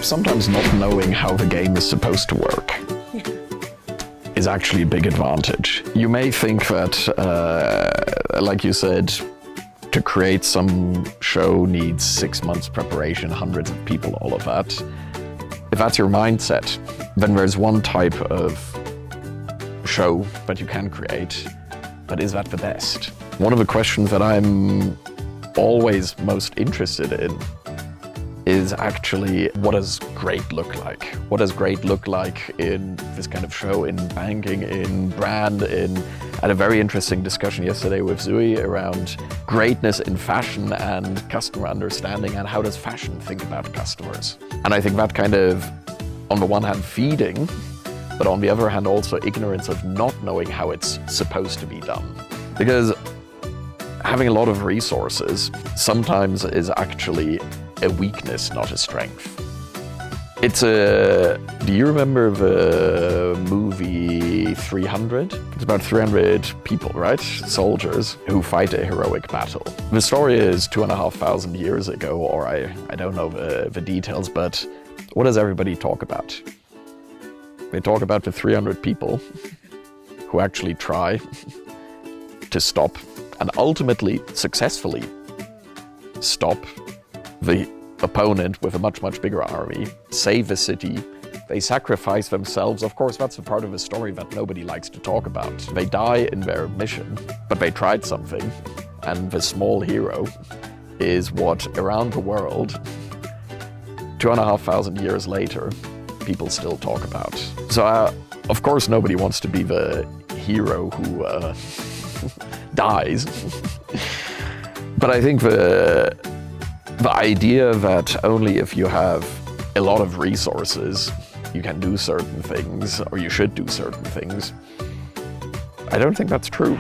sometimes not knowing how the game is supposed to work is actually a big advantage. You may think that, like you said, to create some show needs 6 months preparation, hundreds of people, all of that. If that's your mindset, then there's one type of show that you can create, but is that the best? One of the questions that I'm always most interested in is actually, what does great look like? What does great look like in this kind of show, in banking, in brand, I had a very interesting discussion yesterday with Zui around greatness in fashion and customer understanding, and how does fashion think about customers? And I think that kind of, on the one hand, feeding, but on the other hand, also ignorance of not knowing how it's supposed to be done. Because having a lot of resources sometimes is actually a weakness, not a strength. Do you remember the movie 300? It's about 300 people, right? Soldiers who fight a heroic battle. The story is 2,500 years ago, or I don't know the details, but what does everybody talk about? They talk about the 300 people who actually try to stop and ultimately successfully stop the opponent with a much, much bigger army, save the city. They sacrifice themselves. Of course, that's a part of the story that nobody likes to talk about. They die in their mission, but they tried something. And the small hero is what, around the world, 2,500 years later, people still talk about. So, of course, nobody wants to be the hero who dies. But I think the idea that only if you have a lot of resources, you can do certain things, or you should do certain things, I don't think that's true.